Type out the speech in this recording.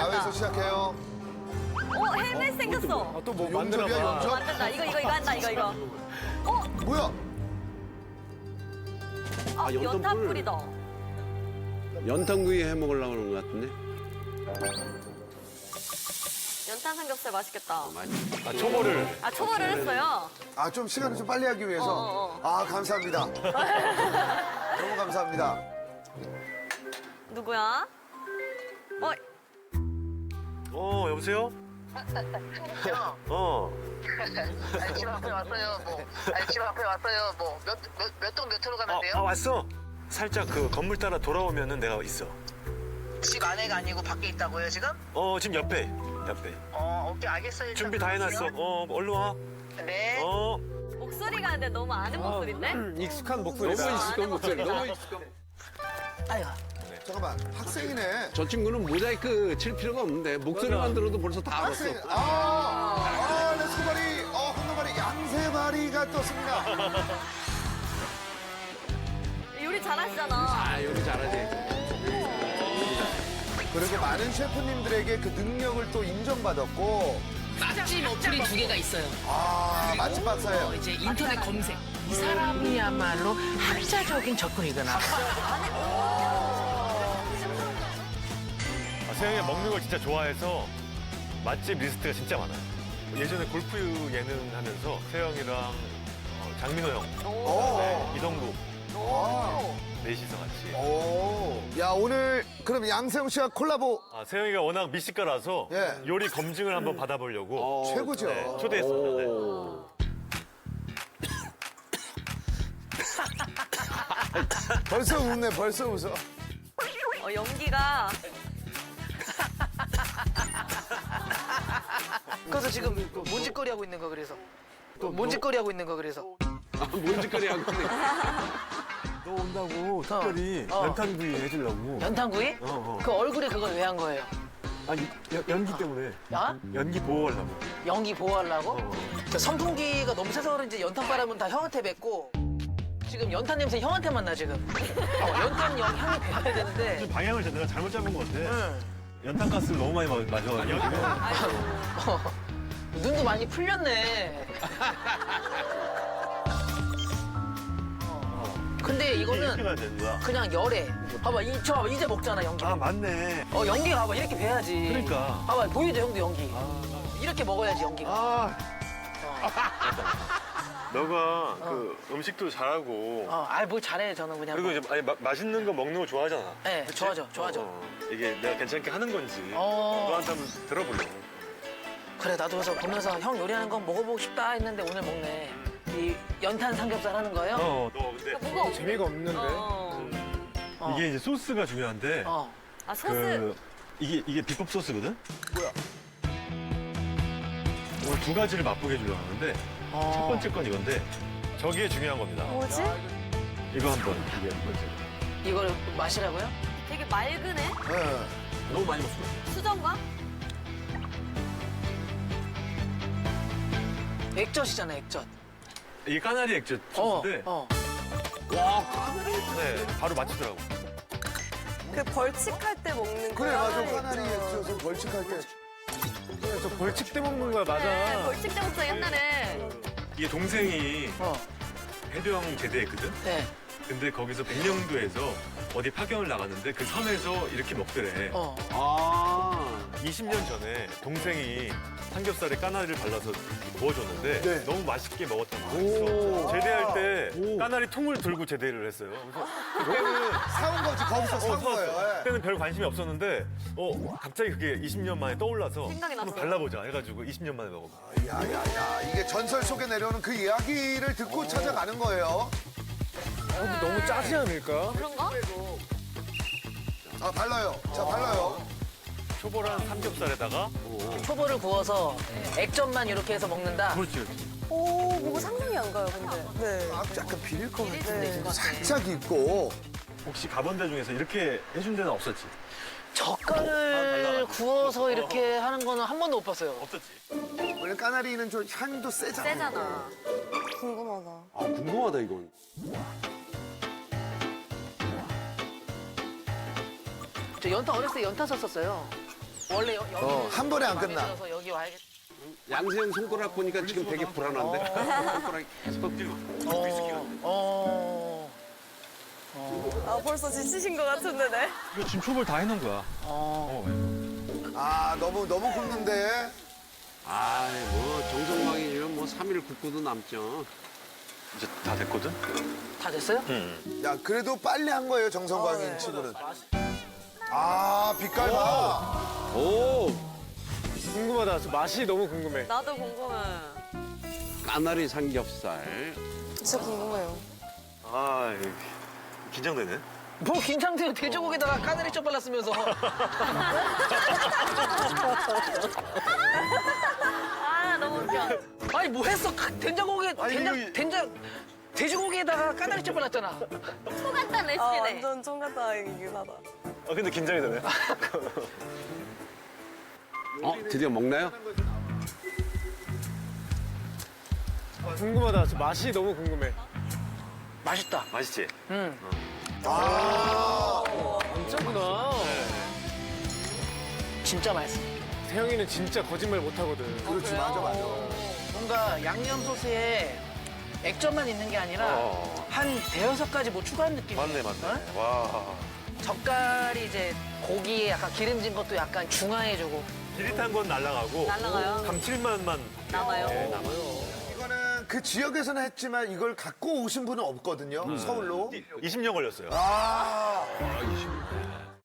야외에서 시작해요. 헬멧 생겼어. 또 뭐 용접이야, 만들어봐. 용접? 만든다. 이거 한다. 이거. 뭐야? 연탄불이다. 연탄구이 해 먹으려고 그러는 것 같은데? 연탄 삼겹살 맛있겠다. 아, 초보를. 아, 초벌을 했어요. 아, 좀 시간을 좀 빨리 하기 위해서. 아, 감사합니다. 너무 감사합니다. 누구야? 여보세요? 아니, 집 앞에 왔어요. 집 앞에 왔어요. 몇 동 몇 호로 가면 돼요? 왔어. 살짝 그 건물 따라 돌아오면은 내가 있어. 집 안에가 아니고 밖에 있다고요, 지금? 지금 옆에. 오케이, 알겠어요. 일단 준비 다 해놨어. 얼른 와. 네. 목소리가 근데 너무 아는 목소리인데? 익숙한 목소리다. 너무 익숙한 목소리, 너무 익숙한. 아유, 잠깐만, 학생이네. 저 친구는 모자이크 칠 필요가 없는데 목소리만 들어도 벌써 다 알았어. 학생. 레스코바리, 한노바리, 양세바리가 떴습니다. 요리 잘하시잖아. 아, 요리 잘하지. 그리고 많은 셰프님들에게 그 능력을 또 인정받았고, 맛집 어플이 2개가 있어요. 맛집 박사예요. 이제 인터넷 검색. 이 사람이야말로 학자적인 접근이구나. 세영이가 먹는 걸 진짜 좋아해서 맛집 리스트가 진짜 많아요. 예전에 골프 예능 하면서 세영이랑 장민호 형, 네, 이동국 넷이서 같이. 야, 오늘 그럼 양세형 씨와 콜라보 세영이가 워낙 미식가라서 예. 요리 검증을 한번 받아보려고 최고죠. 네, 초대했습니다. 네. 벌써 웃네, 벌써 웃어. 연기가. 그래서 지금 뭔짓거리 하고 있는 거 그래서. 뭔짓거리 하고 있는 거 그래서. 뭔 짓거리 하고 있네. 너 온다고 특별히 연탄구이 해주려고. 연탄구이? 그 얼굴에 그걸 왜 한 거예요? 아니 연기 때문에. 야? 연기 보호하려고. 연기 보호하려고? 그 선풍기가 너무 세서 그런지 연탄 바람은 다 형한테 뱉고 지금 연탄 냄새 형한테만 나 지금. 연탄 향이 배야 되는데. 방향을 내가 잘못 잡은 것 같아. 응. 연탄가스를 너무 많이 마셔가지고. 눈도 많이 풀렸네. 근데 이렇게 이거는 가야 되는 거야. 그냥 열에. 봐봐, 봐봐, 이제 먹잖아, 연기. 맞네. 연기 봐봐, 이렇게 배야지. 그러니까. 봐봐, 보이죠, 형도 연기. 이렇게 먹어야지, 연기가. 너가 그 음식도 잘하고 뭘 잘해, 저는 그냥. 그리고 이제 맛있는 거 먹는 거 좋아하잖아. 네, 좋아져. 이게 내가 괜찮게 하는 건지 어. 너한테 한번 들어보려고. 그래, 나도 그래서 보면서 형 요리하는 거 먹어보고 싶다 했는데 오늘 먹네. 이 연탄 삼겹살 하는 거요? 너 근데 뭐가 없 재미가 없는데 이게 이제 소스가 중요한데 아, 소스. 이게 비법 소스거든? 뭐야? 오늘 두 가지를 맛보게 해주려고 하는데 첫 번째 건 이건데 저게 중요한 겁니다. 뭐지? 이거 한번 이게 첫 번째. 이걸 마시라고요? 되게 맑으네. 네. 너무 많이 먹어. 수정과? 액젓이잖아, 액젓. 이게 까나리 액젓 소스인데 네, 바로 맞추더라고. 그 벌칙할 때 먹는 그래, 거야. 맞아. 까나리 액젓은 벌칙할 때. 그래, 저 벌칙 때 먹는 거야, 네, 벌칙 때부터 옛날에. 이게 동생이 해병 제대했거든? 네. 근데 거기서 백령도에서 어디 파견을 나갔는데 그 섬에서 이렇게 먹더래. 20년 전에 동생이 삼겹살에 까나리를 발라서 구워줬는데 네. 너무 맛있게 먹었던 거였어. 제대할 때 까나리 통을 들고 제대를 했어요. 그래서 그때는 사온 거지, 거기서 사온 거예요. 예. 그때는 별 관심이 없었는데 갑자기 그게 20년 만에 떠올라서 생각이 한번 났어요. 발라보자 해가지고 20년 만에 먹어봐. 야야야, 이게 전설 속에 내려오는 그 이야기를 듣고 찾아가는 거예요. 너무 짜지 않을까? 그런가? 자, 발라요. 자, 발라요. 초벌한 삼겹살에다가 초보를 구워서 액젓만 이렇게 해서 먹는다. 그렇지. 오, 뭔가 상상이 안 가요, 근데. 네. 약간 비릴 것 네. 같은데. 살짝 있고. 혹시 가본 데 중에서 이렇게 해준 데는 없었지? 젓갈을 구워서 이렇게 하는 거는 한 번도 못 봤어요. 없었지. 원래 까나리는 좀 향도 세잖아요. 세잖아. 궁금하다. 아, 궁금하다, 이건. 저 연탄 어렸을 때 연탄 썼었어요. 원래 여기 한 번에 안 끝나. 여기 와야겠. 양세형 손가락 보니까 지금 되게 불안한데. 손가락이 계속 아, 벌써 지치신 것 같은데, 네? 이거 지금 초벌 다 해놓은 거야. 아, 너무 굽는데. 뭐 정성광이면 뭐 3일 굽고도 남죠. 이제 다 됐거든? 다 됐어요? 야, 그래도 빨리 한 거예요, 정성광인 친구는. 아, 빛깔 봐. 오, 궁금하다. 저 맛이 너무 궁금해. 나도 궁금해. 까나리 삼겹살. 진짜 궁금해요. 아, 긴장되네. 뭐 긴장돼요. 돼지고기에다가 까나리 쪽 발랐으면서. 아, 너무 웃겨. 아니 뭐 했어? 된장고기에 돼지고기에다가 까나리 쪽 발랐잖아. 소간단 아, 레시피네. 완전 총각당이긴 하다. 아, 근데 긴장이 되네. 드디어 먹나요? 궁금하다. 저 맛이 너무 궁금해. 맛있다. 맛있지? 응. 진짜구나. 진짜 맛있어. 세영이는 진짜 거짓말 못하거든. 그렇지, 맞아. 뭔가 양념 소스에 액젓만 있는 게 아니라 한 대여섯 가지 뭐 추가한 느낌. 맞네. 와. 젓갈이 이제 고기에 약간 기름진 것도 약간 중화해주고. 기릿한 건 날아가고. 날아가요? 감칠맛만 남아요. 네, 남아요. 이거는 그 지역에서는 했지만 이걸 갖고 오신 분은 없거든요, 서울로. 20년 걸렸어요. 아,